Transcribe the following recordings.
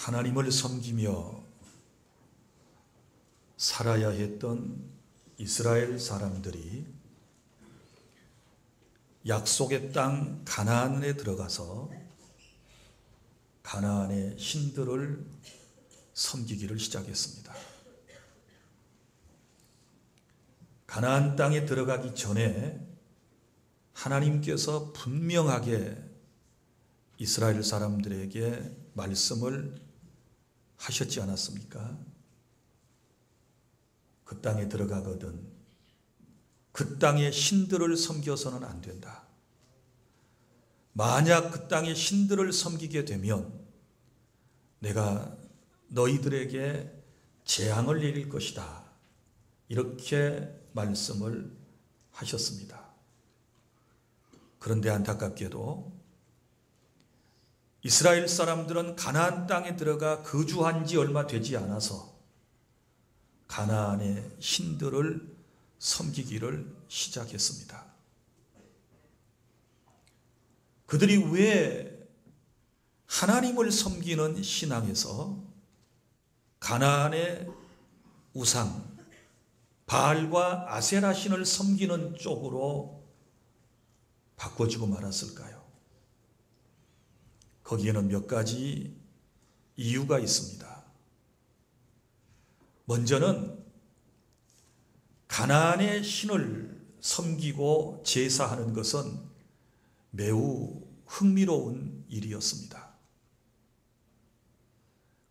하나님을 섬기며 살아야 했던 이스라엘 사람들이 약속의 땅 가나안에 들어가서 가나안의 신들을 섬기기를 시작했습니다. 가나안 땅에 들어가기 전에 하나님께서 분명하게 이스라엘 사람들에게 말씀을 하셨지 않았습니까? 그 땅에 들어가거든 그 땅의 신들을 섬겨서는 안 된다. 만약 그 땅의 신들을 섬기게 되면 내가 너희들에게 재앙을 내릴 것이다. 이렇게 말씀을 하셨습니다. 그런데 안타깝게도 이스라엘 사람들은 가나안 땅에 들어가 거주한 지 얼마 되지 않아서 가나안의 신들을 섬기기를 시작했습니다. 그들이 왜 하나님을 섬기는 신앙에서 가나안의 우상 바알과 아세라 신을 섬기는 쪽으로 바꿔지고 말았을까요? 거기에는 몇 가지 이유가 있습니다. 먼저는 가나안의 신을 섬기고 제사하는 것은 매우 흥미로운 일이었습니다.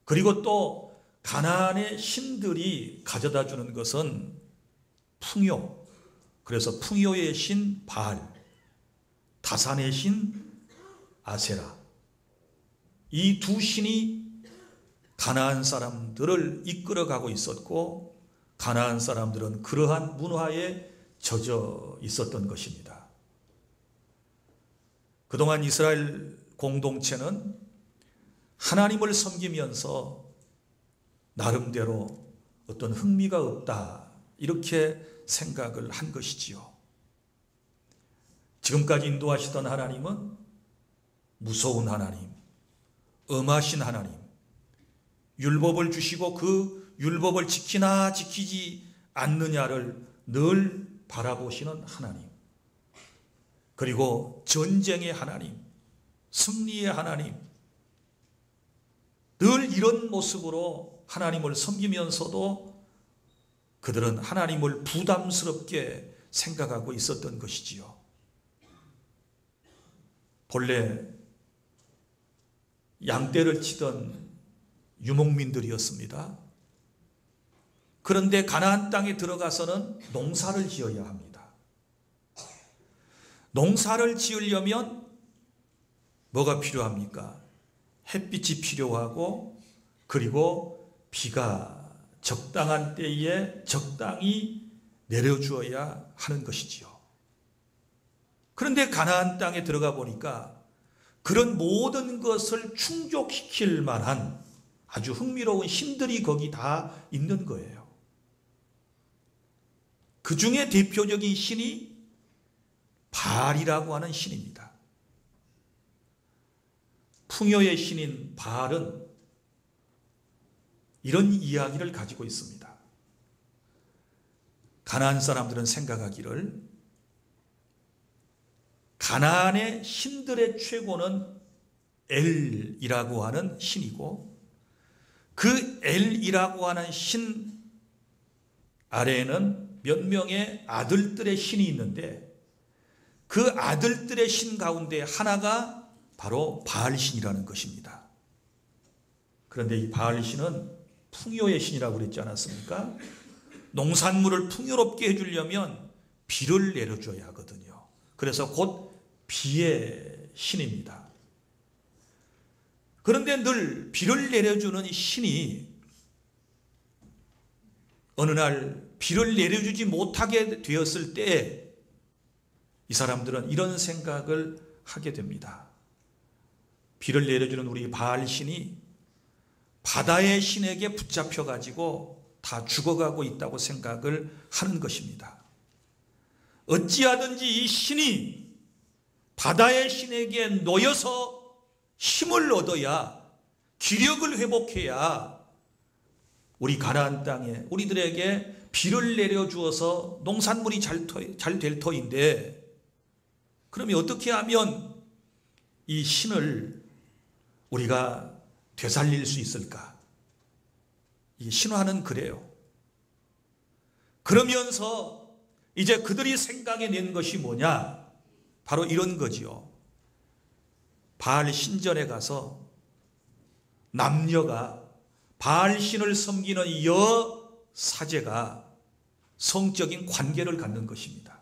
그리고 또 가나안의 신들이 가져다 주는 것은 풍요, 그래서 풍요의 신 바알, 다산의 신 아세라, 이 두 신이 가나안 사람들을 이끌어가고 있었고 가나안 사람들은 그러한 문화에 젖어 있었던 것입니다. 그동안 이스라엘 공동체는 하나님을 섬기면서 나름대로 어떤 흥미가 없다 이렇게 생각을 한 것이지요. 지금까지 인도하시던 하나님은 무서운 하나님, 엄하신 하나님, 율법을 주시고 그 율법을 지키나 지키지 않느냐를 늘 바라보시는 하나님, 그리고 전쟁의 하나님, 승리의 하나님, 늘 이런 모습으로 하나님을 섬기면서도 그들은 하나님을 부담스럽게 생각하고 있었던 것이지요. 본래 양떼를 치던 유목민들이었습니다. 그런데 가나안 땅에 들어가서는 농사를 지어야 합니다. 농사를 지으려면 뭐가 필요합니까? 햇빛이 필요하고 그리고 비가 적당한 때에 적당히 내려주어야 하는 것이지요. 그런데 가나안 땅에 들어가 보니까 그런 모든 것을 충족시킬 만한 아주 흥미로운 신들이 거기 다 있는 거예요. 그 중에 대표적인 신이 바알이라고 하는 신입니다. 풍요의 신인 바알은 이런 이야기를 가지고 있습니다. 가나안 사람들은 생각하기를 가나안의 신들의 최고는 엘이라고 하는 신이고 그 엘이라고 하는 신 아래에는 몇 명의 아들들의 신이 있는데 그 아들들의 신 가운데 하나가 바로 바알신이라는 것입니다. 그런데 이 바알신은 풍요의 신이라고 그랬지 않았습니까? 농산물을 풍요롭게 해주려면 비를 내려줘야 하거든요. 그래서 곧 비의 신입니다. 그런데 늘 비를 내려주는 신이 어느 날 비를 내려주지 못하게 되었을 때 이 사람들은 이런 생각을 하게 됩니다. 비를 내려주는 우리 바알신이 바다의 신에게 붙잡혀가지고 다 죽어가고 있다고 생각을 하는 것입니다. 어찌하든지 이 신이 바다의 신에게 놓여서 힘을 얻어야 기력을 회복해야 우리 가나안 땅에 우리들에게 비를 내려주어서 농산물이 잘 될 터인데, 그러면 어떻게 하면 이 신을 우리가 되살릴 수 있을까? 이 신화는 그래요. 그러면서 이제 그들이 생각해낸 것이 뭐냐? 바로 이런 거지요. 바알 신전에 가서 남녀가 바알 신을 섬기는 여사제가 성적인 관계를 갖는 것입니다.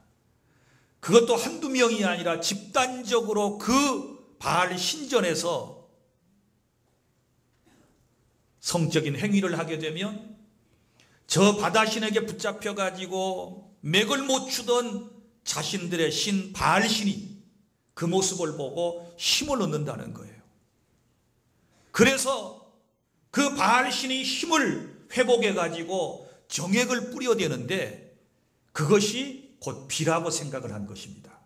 그것도 한두 명이 아니라 집단적으로 그 바알 신전에서 성적인 행위를 하게 되면 저 바다신에게 붙잡혀 가지고 맥을 못 추던 자신들의 신 바알 신이 그 모습을 보고 힘을 얻는다는 거예요. 그래서 그 바알 신이 힘을 회복해 가지고 정액을 뿌려대는데 그것이 곧 비라고 생각을 한 것입니다.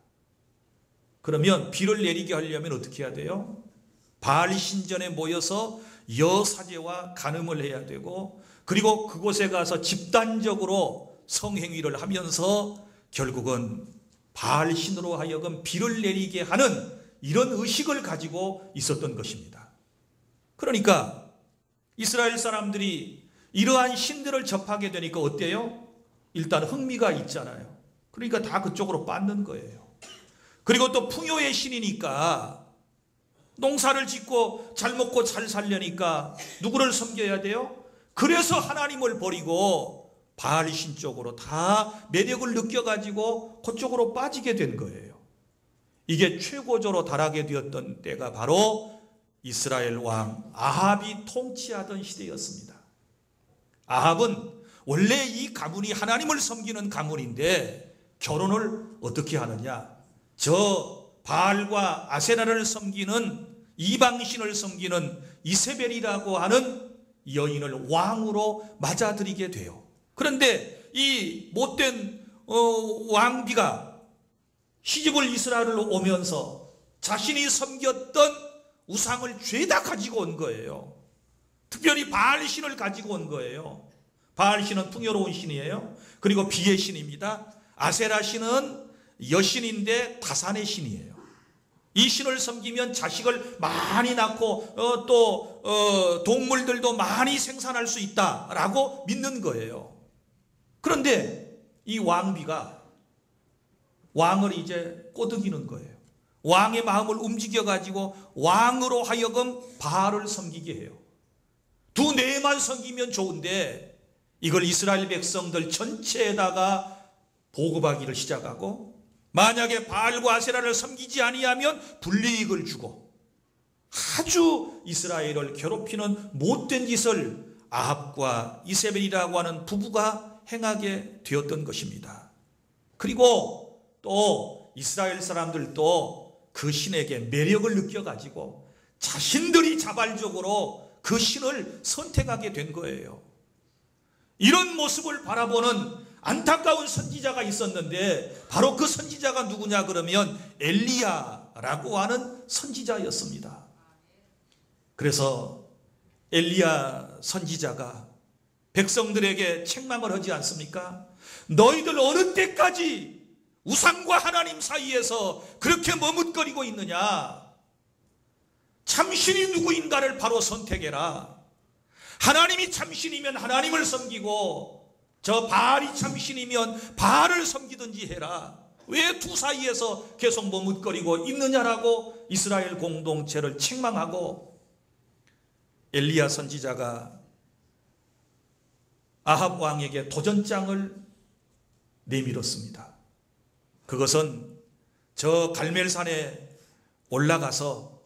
그러면 비를 내리게 하려면 어떻게 해야 돼요? 바알 신전에 모여서 여사제와 간음을 해야 되고, 그리고 그곳에 가서 집단적으로 성행위를 하면서 결국은 바알 신으로 하여금 비를 내리게 하는 이런 의식을 가지고 있었던 것입니다. 그러니까 이스라엘 사람들이 이러한 신들을 접하게 되니까 어때요? 일단 흥미가 있잖아요. 그러니까 다 그쪽으로 빠는 거예요. 그리고 또 풍요의 신이니까 농사를 짓고 잘 먹고 잘 살려니까 누구를 섬겨야 돼요? 그래서 하나님을 버리고 바알 신 쪽으로 다 매력을 느껴가지고 그쪽으로 빠지게 된 거예요. 이게 최고조로 달하게 되었던 때가 바로 이스라엘 왕 아합이 통치하던 시대였습니다. 아합은 원래 이 가문이 하나님을 섬기는 가문인데 결혼을 어떻게 하느냐? 저 바알과 아세라를 섬기는 이방신을 섬기는 이세벨이라고 하는 여인을 왕으로 맞아들이게 돼요. 그런데 이 못된 왕비가 시집을 이스라엘로 오면서 자신이 섬겼던 우상을 죄다 가지고 온 거예요. 특별히 바알 신을 가지고 온 거예요. 바알 신은 풍요로운 신이에요. 그리고 비의 신입니다. 아세라 신은 여신인데 다산의 신이에요. 이 신을 섬기면 자식을 많이 낳고 또 동물들도 많이 생산할 수 있다라고 믿는 거예요. 그런데 이 왕비가 왕을 이제 꼬드기는 거예요. 왕의 마음을 움직여가지고 왕으로 하여금 바알을 섬기게 해요. 두 네만 섬기면 좋은데 이걸 이스라엘 백성들 전체에다가 보급하기를 시작하고, 만약에 바알과 아세라를 섬기지 아니하면 불이익을 주고, 아주 이스라엘을 괴롭히는 못된 짓을 아합과 이세벨이라고 하는 부부가 행하게 되었던 것입니다. 그리고 또 이스라엘 사람들도 그 신에게 매력을 느껴가지고 자신들이 자발적으로 그 신을 선택하게 된 거예요. 이런 모습을 바라보는 안타까운 선지자가 있었는데 바로 그 선지자가 누구냐 그러면 엘리야라고 하는 선지자였습니다. 그래서 엘리야 선지자가 백성들에게 책망을 하지 않습니까? 너희들 어느 때까지 우상과 하나님 사이에서 그렇게 머뭇거리고 있느냐? 참신이 누구인가를 바로 선택해라. 하나님이 참신이면 하나님을 섬기고 저 바알이 참신이면 바알을 섬기든지 해라. 왜 두 사이에서 계속 머뭇거리고 있느냐라고 이스라엘 공동체를 책망하고, 엘리야 선지자가 아합 왕에게 도전장을 내밀었습니다. 그것은 저 갈멜산에 올라가서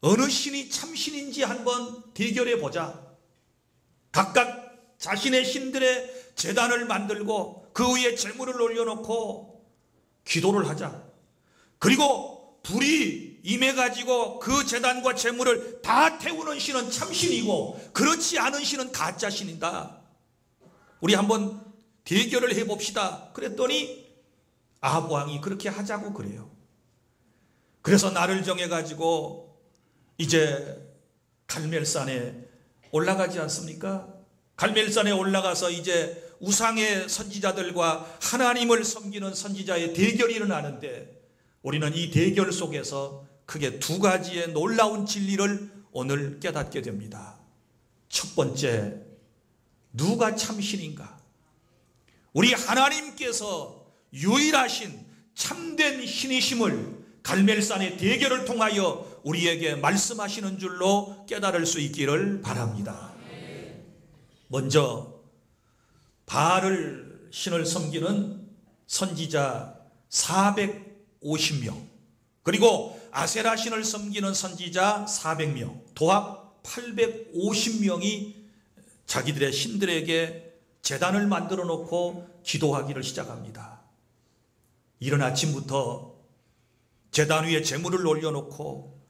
어느 신이 참신인지 한번 대결해 보자. 각각 자신의 신들의 제단을 만들고 그 위에 제물을 올려놓고 기도를 하자. 그리고 불이 임해가지고 그 제단과 제물을 다 태우는 신은 참신이고 그렇지 않은 신은 가짜 신이다. 우리 한번 대결을 해봅시다. 그랬더니 아합 왕이 그렇게 하자고 그래요. 그래서 날을 정해가지고 이제 갈멜산에 올라가지 않습니까? 갈멜산에 올라가서 이제 우상의 선지자들과 하나님을 섬기는 선지자의 대결이 일어나는데, 우리는 이 대결 속에서 크게 두 가지의 놀라운 진리를 오늘 깨닫게 됩니다. 첫 번째, 누가 참신인가? 우리 하나님께서 유일하신 참된 신이심을 갈멜산의 대결을 통하여 우리에게 말씀하시는 줄로 깨달을 수 있기를 바랍니다. 먼저 바알 신을 섬기는 선지자 450명, 그리고 아세라 신을 섬기는 선지자 400명, 도합 850명이 자기들의 신들에게 제단을 만들어 놓고 기도하기를 시작합니다. 이른 아침부터 제단 위에 제물을 올려놓고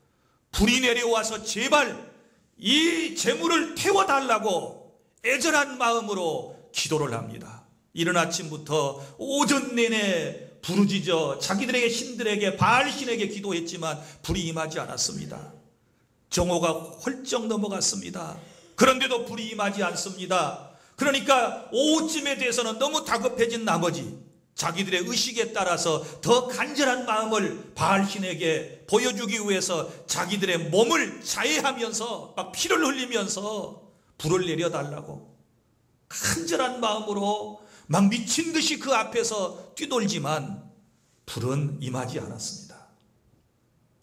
불이 내려와서 제발 이 제물을 태워달라고 애절한 마음으로 기도를 합니다. 이른 아침부터 오전 내내 부르짖어 자기들에게 신들에게 바알신에게 기도했지만 불이 임하지 않았습니다. 정오가 훌쩍 넘어갔습니다. 그런데도 불이 임하지 않습니다. 그러니까 오후쯤에 대해서는 너무 다급해진 나머지 자기들의 의식에 따라서 더 간절한 마음을 바알신에게 보여주기 위해서 자기들의 몸을 자해하면서 막 피를 흘리면서 불을 내려달라고 간절한 마음으로 막 미친 듯이 그 앞에서 뛰돌지만 불은 임하지 않았습니다.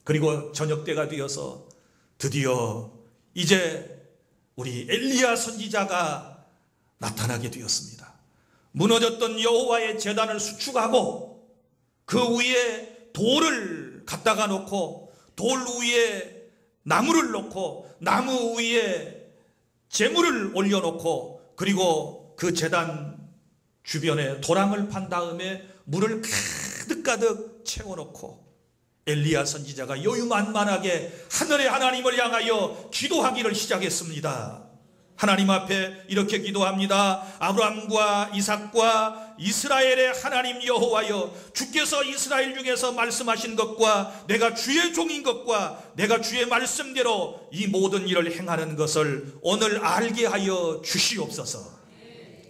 그리고 저녁 때가 되어서 드디어 이제 우리 엘리야 선지자가 나타나게 되었습니다. 무너졌던 여호와의 제단을 수축하고 그 위에 돌을 갖다가 놓고 돌 위에 나무를 놓고 나무 위에 제물을 올려놓고 그리고 그 제단 주변에 도랑을 판 다음에 물을 가득가득 채워놓고 엘리야 선지자가 여유만만하게 하늘의 하나님을 향하여 기도하기를 시작했습니다. 하나님 앞에 이렇게 기도합니다. 아브라함과 이삭과 이스라엘의 하나님 여호와여, 주께서 이스라엘 중에서 말씀하신 것과 내가 주의 종인 것과 내가 주의 말씀대로 이 모든 일을 행하는 것을 오늘 알게 하여 주시옵소서.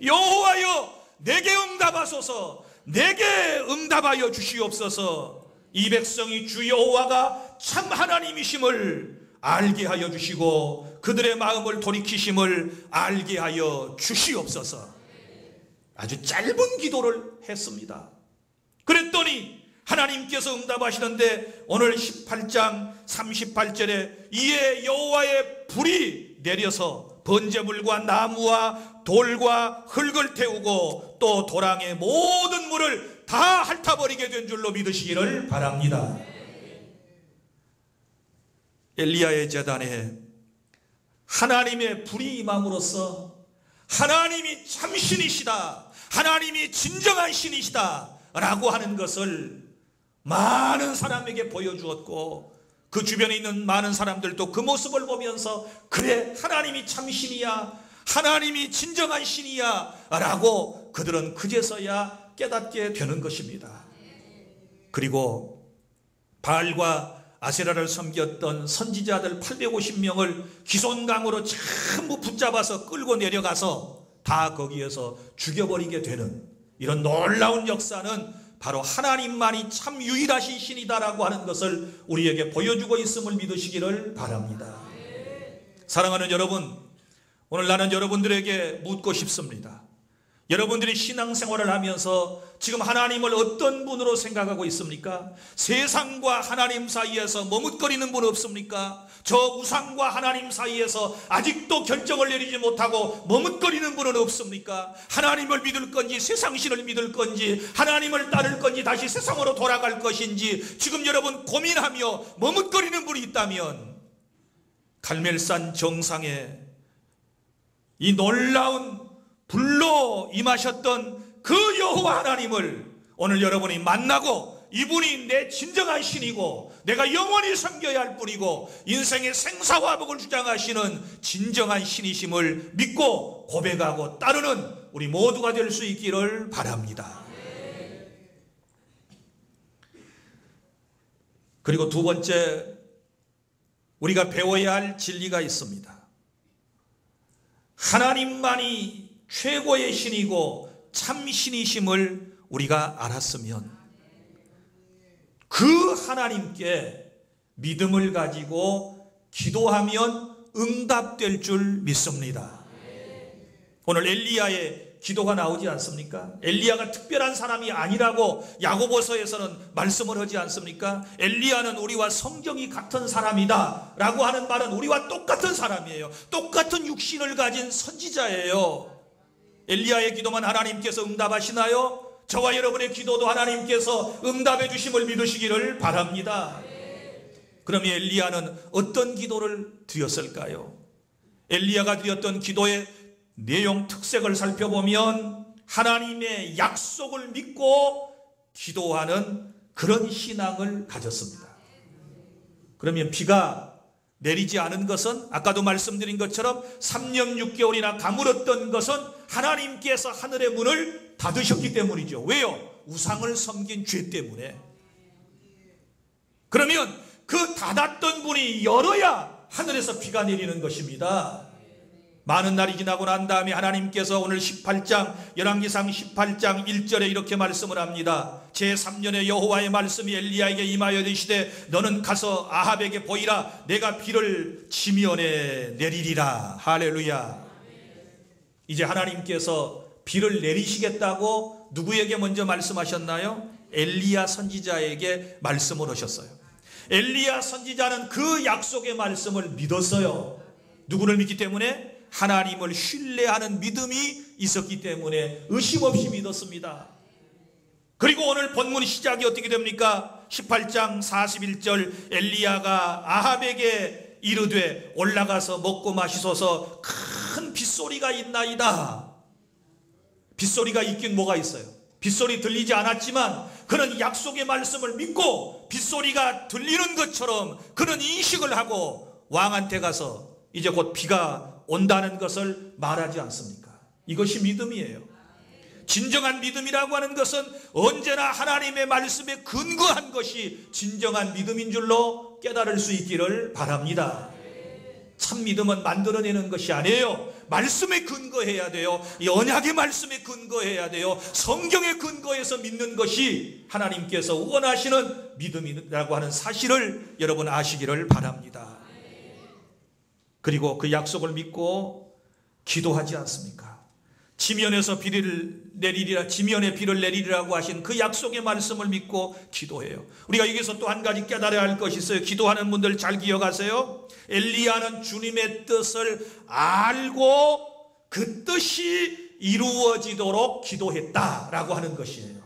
여호와여, 내게 응답하소서. 내게 응답하여 주시옵소서. 이 백성이 주 여호와가 참 하나님이심을 알게 하여 주시고 그들의 마음을 돌이키심을 알게 하여 주시옵소서. 아주 짧은 기도를 했습니다. 그랬더니 하나님께서 응답하시는데 오늘 18장 38절에 이에 여호와의 불이 내려서 번제물과 나무와 돌과 흙을 태우고 또 도랑의 모든 물을 다 핥아버리게 된 줄로 믿으시기를 바랍니다. 엘리야의 제단에 하나님의 불이 임함으로써 하나님이 참신이시다, 하나님이 진정한 신이시다 라고 하는 것을 많은 사람에게 보여주었고 그 주변에 있는 많은 사람들도 그 모습을 보면서 그래, 하나님이 참신이야, 하나님이 진정한 신이야 라고 그들은 그제서야 깨닫게 되는 것입니다. 그리고 바알과 아세라를 섬겼던 선지자들 850명을 기손강으로 전부 붙잡아서 끌고 내려가서 다 거기에서 죽여버리게 되는 이런 놀라운 역사는 바로 하나님만이 참 유일하신 신이다라고 하는 것을 우리에게 보여주고 있음을 믿으시기를 바랍니다. 사랑하는 여러분, 오늘 나는 여러분들에게 묻고 싶습니다. 여러분들이 신앙생활을 하면서 지금 하나님을 어떤 분으로 생각하고 있습니까? 세상과 하나님 사이에서 머뭇거리는 분 없습니까? 저 우상과 하나님 사이에서 아직도 결정을 내리지 못하고 머뭇거리는 분은 없습니까? 하나님을 믿을 건지 세상신을 믿을 건지 하나님을 따를 건지 다시 세상으로 돌아갈 것인지 지금 여러분 고민하며 머뭇거리는 분이 있다면 갈멜산 정상에 이 놀라운 불로 임하셨던 그 여호와 하나님을 오늘 여러분이 만나고 이분이 내 진정한 신이고 내가 영원히 섬겨야 할 뿐이고 인생의 생사화복을 주장하시는 진정한 신이심을 믿고 고백하고 따르는 우리 모두가 될 수 있기를 바랍니다. 그리고 두 번째, 우리가 배워야 할 진리가 있습니다. 하나님만이 최고의 신이고 참신이심을 우리가 알았으면 그 하나님께 믿음을 가지고 기도하면 응답될 줄 믿습니다. 오늘 엘리야의 기도가 나오지 않습니까? 엘리야가 특별한 사람이 아니라고 야고보서에서는 말씀을 하지 않습니까? 엘리야는 우리와 성정이 같은 사람이다 라고 하는 말은 우리와 똑같은 사람이에요. 똑같은 육신을 가진 선지자예요. 엘리야의 기도만 하나님께서 응답하시나요? 저와 여러분의 기도도 하나님께서 응답해 주심을 믿으시기를 바랍니다. 그러면 엘리야는 어떤 기도를 드렸을까요? 엘리야가 드렸던 기도의 내용 특색을 살펴보면 하나님의 약속을 믿고 기도하는 그런 신앙을 가졌습니다. 그러면 비가 내리지 않은 것은 아까도 말씀드린 것처럼 3년 6개월이나 가물었던 것은 하나님께서 하늘의 문을 닫으셨기 때문이죠. 왜요? 우상을 섬긴 죄 때문에. 그러면 그 닫았던 문이 열어야 하늘에서 비가 내리는 것입니다. 많은 날이 지나고 난 다음에 하나님께서 오늘 18장 열왕기상 18장 1절에 이렇게 말씀을 합니다. 제3년의 여호와의 말씀이 엘리야에게 임하여 이르시되 너는 가서 아합에게 보이라. 내가 비를 지면에 내리리라. 할렐루야. 이제 하나님께서 비를 내리시겠다고 누구에게 먼저 말씀하셨나요? 엘리야 선지자에게 말씀을 하셨어요. 엘리야 선지자는 그 약속의 말씀을 믿었어요. 누구를 믿기 때문에? 하나님을 신뢰하는 믿음이 있었기 때문에 의심 없이 믿었습니다. 그리고 오늘 본문 시작이 어떻게 됩니까? 18장 41절 엘리야가 아합에게 이르되 올라가서 먹고 마시소서 큰 빗소리가 있나이다. 빗소리가 있긴 뭐가 있어요? 빗소리 들리지 않았지만 그는 약속의 말씀을 믿고 빗소리가 들리는 것처럼 그는 인식을 하고 왕한테 가서 이제 곧 비가 온다는 것을 말하지 않습니까? 이것이 믿음이에요. 진정한 믿음이라고 하는 것은 언제나 하나님의 말씀에 근거한 것이 진정한 믿음인 줄로 깨달을 수 있기를 바랍니다. 참 믿음은 만들어내는 것이 아니에요. 말씀에 근거해야 돼요. 이 언약의 말씀에 근거해야 돼요. 성경에 근거해서 믿는 것이 하나님께서 원하시는 믿음이라고 하는 사실을 여러분 아시기를 바랍니다. 그리고 그 약속을 믿고 기도하지 않습니까? 지면에서 비를 내리리라, 지면에 비를 내리리라고 하신 그 약속의 말씀을 믿고 기도해요. 우리가 여기서 또 한 가지 깨달아야 할 것이 있어요. 기도하는 분들 잘 기억하세요. 엘리야는 주님의 뜻을 알고 그 뜻이 이루어지도록 기도했다라고 하는 것이에요.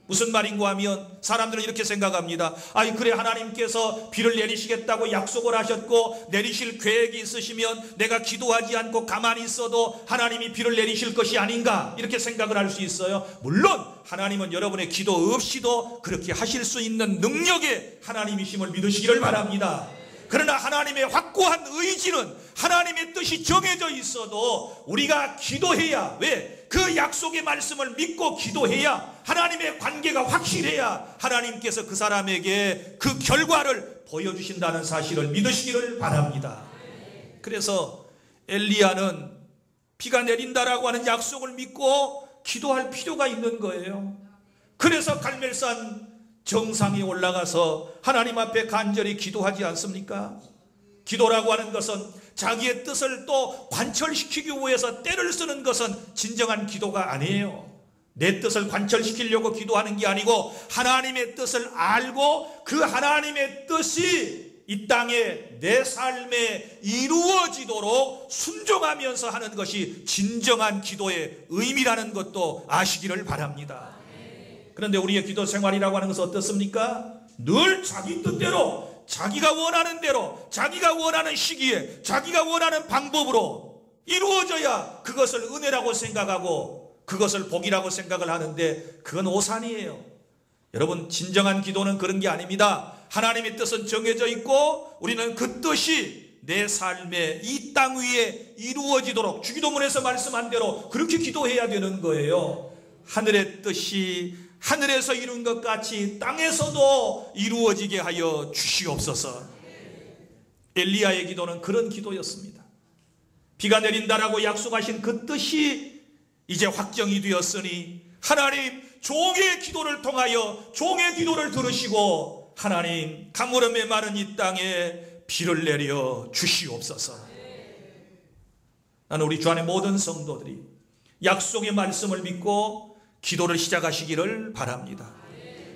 무슨 말인가 하면 사람들은 이렇게 생각합니다. 아이 그래 하나님께서 비를 내리시겠다고 약속을 하셨고 내리실 계획이 있으시면 내가 기도하지 않고 가만히 있어도 하나님이 비를 내리실 것이 아닌가 이렇게 생각을 할 수 있어요. 물론 하나님은 여러분의 기도 없이도 그렇게 하실 수 있는 능력의 하나님이심을 믿으시기를 바랍니다. 그러나 하나님의 확고한 의지는 하나님의 뜻이 정해져 있어도 우리가 기도해야, 왜? 그 약속의 말씀을 믿고 기도해야 하나님의 관계가 확실해야 하나님께서 그 사람에게 그 결과를 보여주신다는 사실을 믿으시기를 바랍니다. 그래서 엘리야는 비가 내린다라고 하는 약속을 믿고 기도할 필요가 있는 거예요. 그래서 갈멜산 정상에 올라가서 하나님 앞에 간절히 기도하지 않습니까? 기도라고 하는 것은 자기의 뜻을 또 관철시키기 위해서 때를 쓰는 것은 진정한 기도가 아니에요. 내 뜻을 관철시키려고 기도하는 게 아니고 하나님의 뜻을 알고 그 하나님의 뜻이 이 땅에 내 삶에 이루어지도록 순종하면서 하는 것이 진정한 기도의 의미라는 것도 아시기를 바랍니다. 그런데 우리의 기도 생활이라고 하는 것은 어떻습니까? 늘 자기 뜻대로, 자기가 원하는 대로, 자기가 원하는 시기에, 자기가 원하는 방법으로 이루어져야 그것을 은혜라고 생각하고 그것을 복이라고 생각을 하는데 그건 오산이에요. 여러분 진정한 기도는 그런 게 아닙니다. 하나님의 뜻은 정해져 있고 우리는 그 뜻이 내 삶에 이 땅 위에 이루어지도록 주기도문에서 말씀한 대로 그렇게 기도해야 되는 거예요. 하늘의 뜻이 하늘에서 이룬 것 같이 땅에서도 이루어지게 하여 주시옵소서. 엘리야의 기도는 그런 기도였습니다. 비가 내린다라고 약속하신 그 뜻이 이제 확정이 되었으니 하나님, 종의 기도를 통하여 종의 기도를 들으시고 하나님, 가물음에 마른 이 땅에 비를 내려 주시옵소서. 나는 우리 주 안의 모든 성도들이 약속의 말씀을 믿고 기도를 시작하시기를 바랍니다.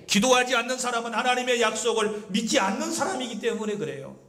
기도하지 않는 사람은 하나님의 약속을 믿지 않는 사람이기 때문에 그래요.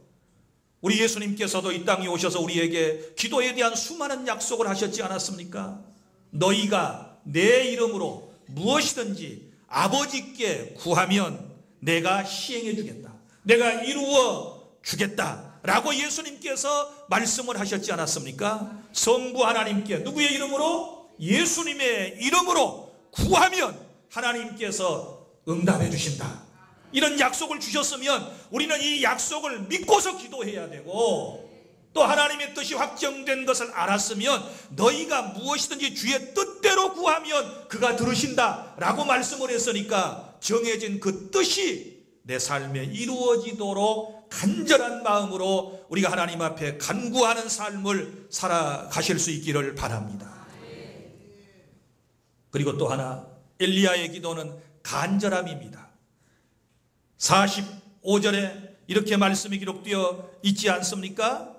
우리 예수님께서도 이 땅에 오셔서 우리에게 기도에 대한 수많은 약속을 하셨지 않았습니까? 너희가 내 이름으로 무엇이든지 아버지께 구하면 내가 시행해 주겠다, 내가 이루어 주겠다 라고 예수님께서 말씀을 하셨지 않았습니까? 성부 하나님께 누구의 이름으로? 예수님의 이름으로 구하면 하나님께서 응답해 주신다, 이런 약속을 주셨으면 우리는 이 약속을 믿고서 기도해야 되고, 또 하나님의 뜻이 확정된 것을 알았으면 너희가 무엇이든지 주의 뜻대로 구하면 그가 들으신다 라고 말씀을 했으니까 정해진 그 뜻이 내 삶에 이루어지도록 간절한 마음으로 우리가 하나님 앞에 간구하는 삶을 살아가실 수 있기를 바랍니다. 그리고 또 하나, 엘리야의 기도는 간절함입니다. 45절에 이렇게 말씀이 기록되어 있지 않습니까?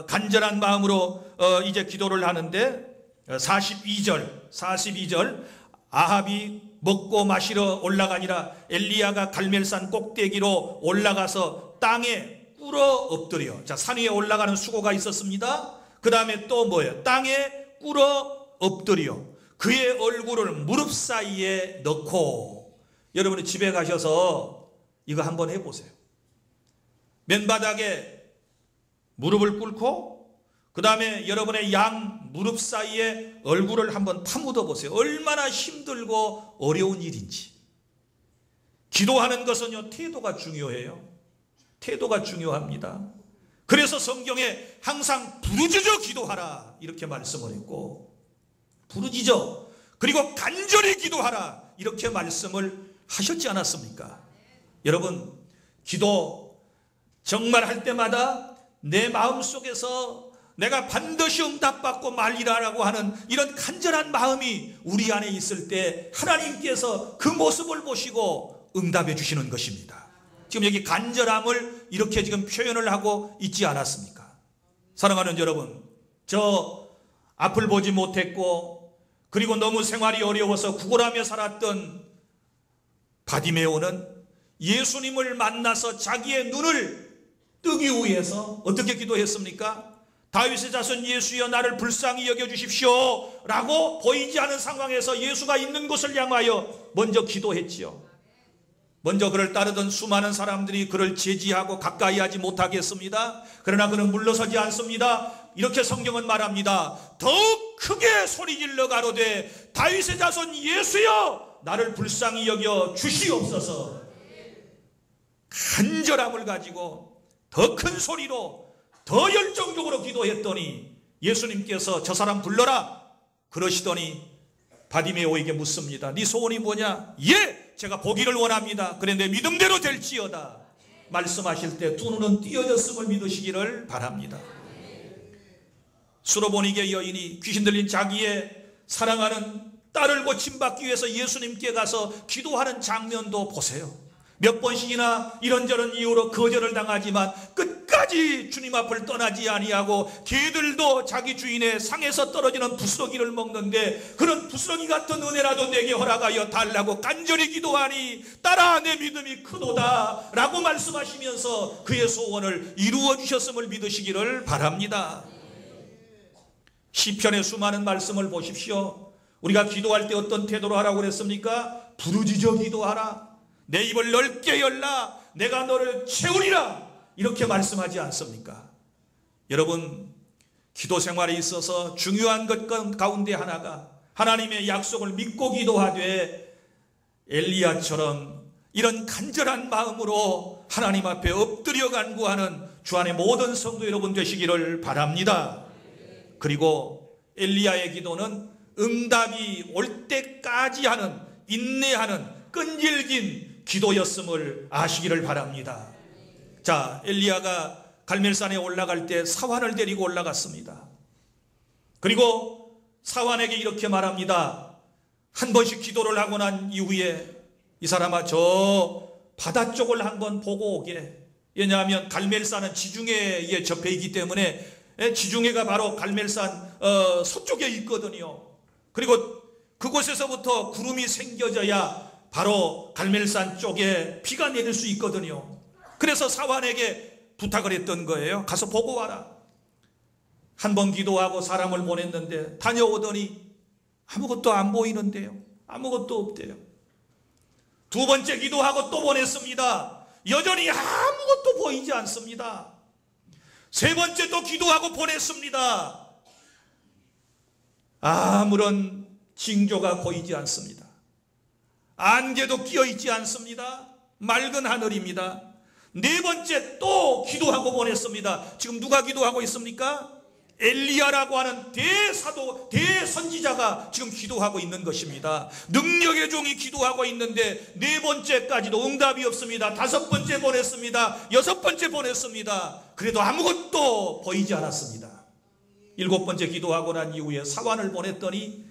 간절한 마음으로 이제 기도를 하는데 42절 아합이 먹고 마시러 올라가니라 엘리야가 갈멜산 꼭대기로 올라가서 땅에 꿇어 엎드려. 자, 산 위에 올라가는 수고가 있었습니다. 그 다음에 또 뭐예요? 땅에 꿇어 엎드려 그의 얼굴을 무릎 사이에 넣고. 여러분이 집에 가셔서 이거 한번 해보세요. 맨바닥에 무릎을 꿇고 그 다음에 여러분의 양 무릎 사이에 얼굴을 한번 파묻어 보세요. 얼마나 힘들고 어려운 일인지. 기도하는 것은요, 태도가 중요해요. 태도가 중요합니다. 그래서 성경에 항상 부르짖어 기도하라 이렇게 말씀을 했고, 부르짖어 그리고 간절히 기도하라 이렇게 말씀을 하셨지 않았습니까? 여러분, 기도 정말 할 때마다 내 마음속에서 내가 반드시 응답받고 말리라라고 하는 이런 간절한 마음이 우리 안에 있을 때 하나님께서 그 모습을 보시고 응답해 주시는 것입니다. 지금 여기 간절함을 이렇게 지금 표현을 하고 있지 않았습니까? 사랑하는 여러분, 저 앞을 보지 못했고 그리고 너무 생활이 어려워서 구걸하며 살았던 바디메오는 예수님을 만나서 자기의 눈을 뜨기 위해서 어떻게 기도했습니까? 다윗의 자손 예수여 나를 불쌍히 여겨주십시오 라고 보이지 않은 상황에서 예수가 있는 곳을 향하여 먼저 기도했지요. 먼저 그를 따르던 수많은 사람들이 그를 제지하고 가까이 하지 못하게 했습니다. 그러나 그는 물러서지 않습니다. 이렇게 성경은 말합니다. 더욱 크게 소리질러 가로되 다윗의 자손 예수여 나를 불쌍히 여겨 주시옵소서. 간절함을 가지고 더 큰 소리로 더 열정적으로 기도했더니 예수님께서 저 사람 불러라 그러시더니 바디메오에게 묻습니다. 네 소원이 뭐냐? 예, 제가 보기를 원합니다. 그래 내 믿음대로 될지어다 말씀하실 때 두 눈은 띄어졌음을 믿으시기를 바랍니다. 수로보니게 여인이 귀신 들린 자기의 사랑하는 딸을 고침받기 위해서 예수님께 가서 기도하는 장면도 보세요. 몇 번씩이나 이런저런 이유로 거절을 당하지만 끝까지 주님 앞을 떠나지 아니하고 개들도 자기 주인의 상에서 떨어지는 부스러기를 먹는데 그런 부스러기 같은 은혜라도 내게 허락하여 달라고 간절히 기도하니 딸아 내 믿음이 크도다 라고 말씀하시면서 그의 소원을 이루어 주셨음을 믿으시기를 바랍니다. 시편의 수많은 말씀을 보십시오. 우리가 기도할 때 어떤 태도로 하라고 그랬습니까? 부르짖어 기도하라. 내 입을 넓게 열라. 내가 너를 채우리라. 이렇게 말씀하지 않습니까? 여러분, 기도 생활에 있어서 중요한 것 가운데 하나가 하나님의 약속을 믿고 기도하되 엘리야처럼 이런 간절한 마음으로 하나님 앞에 엎드려 간구하는 주 안의 모든 성도 여러분 되시기를 바랍니다. 그리고 엘리야의 기도는 응답이 올 때까지 하는 인내하는 끈질긴 기도였음을 아시기를 바랍니다. 자, 엘리야가 갈멜산에 올라갈 때 사환을 데리고 올라갔습니다. 그리고 사환에게 이렇게 말합니다. 한 번씩 기도를 하고 난 이후에 이 사람아 저 바다 쪽을 한번 보고 오게. 왜냐하면 갈멜산은 지중해에 접해 있기 때문에 지중해가 바로 갈멜산 서쪽에 있거든요. 그리고 그곳에서부터 구름이 생겨져야 바로 갈멜산 쪽에 비가 내릴 수 있거든요. 그래서 사환에게 부탁을 했던 거예요. 가서 보고 와라. 한 번 기도하고 사람을 보냈는데 다녀오더니 아무것도 안 보이는데요. 아무것도 없대요. 두 번째 기도하고 또 보냈습니다. 여전히 아무것도 보이지 않습니다. 세 번째 또 기도하고 보냈습니다. 아무런 징조가 보이지 않습니다. 안개도 끼어있지 않습니다. 맑은 하늘입니다. 네 번째 또 기도하고 보냈습니다. 지금 누가 기도하고 있습니까? 엘리야라고 하는 대사도, 대선지자가 지금 기도하고 있는 것입니다. 능력의 종이 기도하고 있는데 네 번째까지도 응답이 없습니다. 다섯 번째 보냈습니다. 여섯 번째 보냈습니다. 그래도 아무것도 보이지 않았습니다. 일곱 번째 기도하고 난 이후에 사환을 보냈더니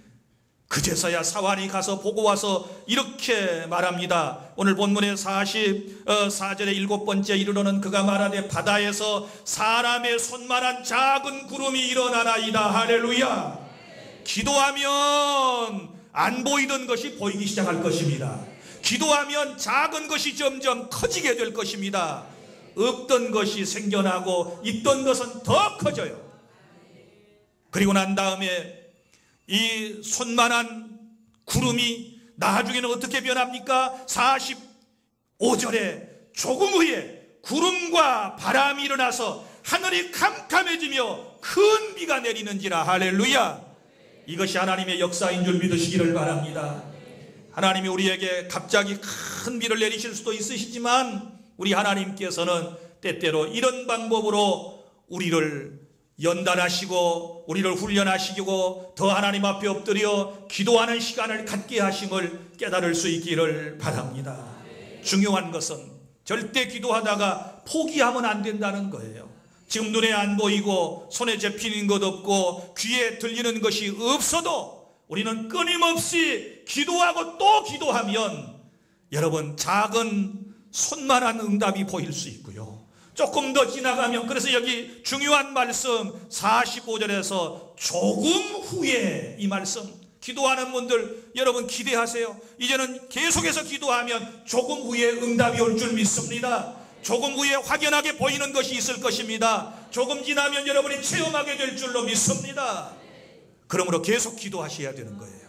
그제서야 사환이 가서 보고 와서 이렇게 말합니다. 오늘 본문의 44절의 일곱 번째 이르러는 그가 말하되 바다에서 사람의 손만한 작은 구름이 일어나나이다. 할렐루야. 기도하면 안 보이던 것이 보이기 시작할 것입니다. 기도하면 작은 것이 점점 커지게 될 것입니다. 없던 것이 생겨나고 있던 것은 더 커져요. 그리고 난 다음에 이 손만한 구름이 나중에는 어떻게 변합니까? 45절에 조금 후에 구름과 바람이 일어나서 하늘이 캄캄해지며 큰 비가 내리는지라. 할렐루야. 이것이 하나님의 역사인 줄 믿으시기를 바랍니다. 하나님이 우리에게 갑자기 큰 비를 내리실 수도 있으시지만 우리 하나님께서는 때때로 이런 방법으로 우리를 연단하시고 우리를 훈련하시고 더 하나님 앞에 엎드려 기도하는 시간을 갖게 하심을 깨달을 수 있기를 바랍니다. 중요한 것은 절대 기도하다가 포기하면 안 된다는 거예요. 지금 눈에 안 보이고 손에 잡히는 것 없고 귀에 들리는 것이 없어도 우리는 끊임없이 기도하고 또 기도하면 여러분 작은 손만한 응답이 보일 수 있고요. 조금 더 지나가면, 그래서 여기 중요한 말씀 45절에서 조금 후에, 이 말씀 기도하는 분들 여러분 기대하세요. 이제는 계속해서 기도하면 조금 후에 응답이 올 줄 믿습니다. 조금 후에 확연하게 보이는 것이 있을 것입니다. 조금 지나면 여러분이 체험하게 될 줄로 믿습니다. 그러므로 계속 기도하셔야 되는 거예요.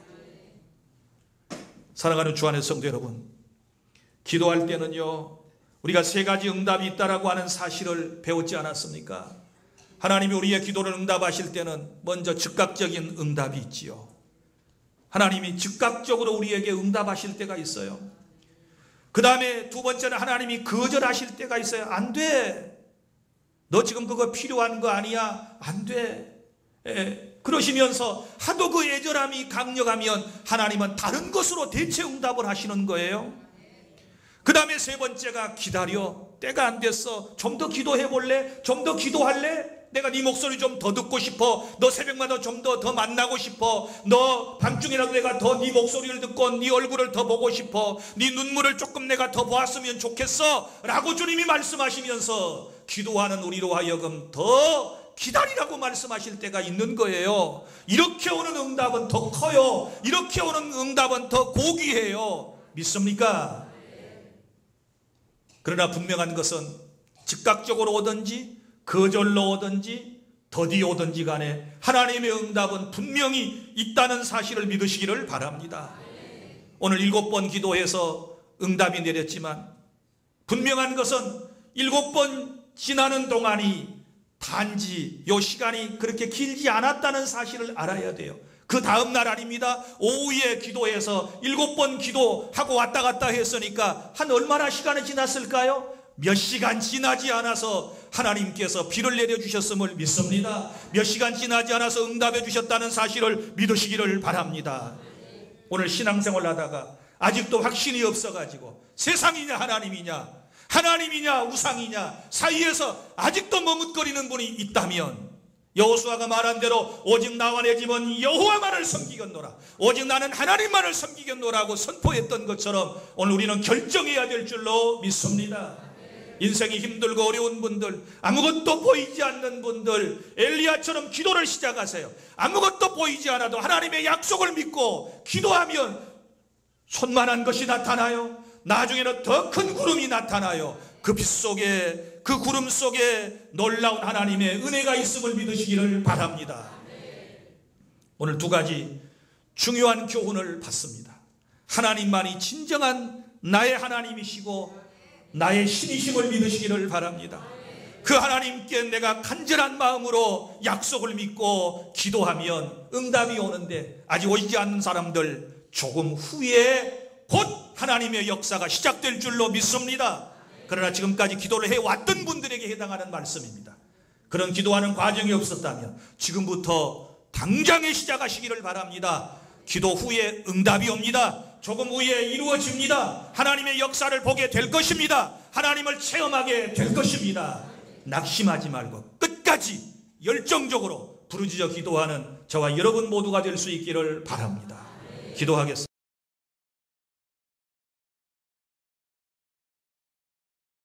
사랑하는 주 안의 성도 여러분, 기도할 때는요 우리가 세 가지 응답이 있다라고 하는 사실을 배웠지 않았습니까? 하나님이 우리의 기도를 응답하실 때는 먼저 즉각적인 응답이 있지요. 하나님이 즉각적으로 우리에게 응답하실 때가 있어요. 그 다음에 두 번째는 하나님이 거절하실 때가 있어요. 안 돼. 너 지금 그거 필요한 거 아니야. 안 돼. 그러시면서 하도 그 애절함이 강력하면 하나님은 다른 것으로 대체 응답을 하시는 거예요. 그 다음에 세 번째가 기다려. 때가 안 됐어. 좀 더 기도해 볼래? 좀 더 기도할래? 내가 네 목소리 좀 더 듣고 싶어. 너 새벽마다 좀 더 만나고 싶어. 너 밤중이라도 내가 더 네 목소리를 듣고 네 얼굴을 더 보고 싶어. 네 눈물을 조금 내가 더 보았으면 좋겠어 라고 주님이 말씀하시면서 기도하는 우리로 하여금 더 기다리라고 말씀하실 때가 있는 거예요. 이렇게 오는 응답은 더 커요. 이렇게 오는 응답은 더 고귀해요. 믿습니까? 그러나 분명한 것은 즉각적으로 오든지 거절로 오든지 더디 오든지 간에 하나님의 응답은 분명히 있다는 사실을 믿으시기를 바랍니다. 오늘 7번 기도해서 응답이 내렸지만 분명한 것은 7번 지나는 동안이 단지 이 시간이 그렇게 길지 않았다는 사실을 알아야 돼요. 그 다음 날 아닙니다. 오후에 기도해서 7번 기도하고 왔다 갔다 했으니까 한 얼마나 시간이 지났을까요? 몇 시간 지나지 않아서 하나님께서 비를 내려주셨음을 믿습니다. 몇 시간 지나지 않아서 응답해 주셨다는 사실을 믿으시기를 바랍니다. 오늘 신앙생활 하다가 아직도 확신이 없어가지고 세상이냐 하나님이냐, 하나님이냐 우상이냐 사이에서 아직도 머뭇거리는 분이 있다면 여호수아가 말한 대로 오직 나와 내 집은 여호와만을 섬기겠노라, 오직 나는 하나님만을 섬기겠노라고 선포했던 것처럼 오늘 우리는 결정해야 될 줄로 믿습니다. 인생이 힘들고 어려운 분들, 아무것도 보이지 않는 분들, 엘리야처럼 기도를 시작하세요. 아무것도 보이지 않아도 하나님의 약속을 믿고 기도하면 손만한 것이 나타나요. 나중에는 더 큰 구름이 나타나요. 그 빛 속에, 그 구름 속에 놀라운 하나님의 은혜가 있음을 믿으시기를 바랍니다. 오늘 두 가지 중요한 교훈을 받습니다. 하나님만이 진정한 나의 하나님이시고 나의 신이심을 믿으시기를 바랍니다. 그 하나님께 내가 간절한 마음으로 약속을 믿고 기도하면 응답이 오는데 아직 오지 않는 사람들 조금 후에 곧 하나님의 역사가 시작될 줄로 믿습니다. 그러나 지금까지 기도를 해왔던 분들에게 해당하는 말씀입니다. 그런 기도하는 과정이 없었다면 지금부터 당장에 시작하시기를 바랍니다. 기도 후에 응답이 옵니다. 조금 후에 이루어집니다. 하나님의 역사를 보게 될 것입니다. 하나님을 체험하게 될 것입니다. 낙심하지 말고 끝까지 열정적으로 부르짖어 기도하는 저와 여러분 모두가 될 수 있기를 바랍니다. 기도하겠습니다.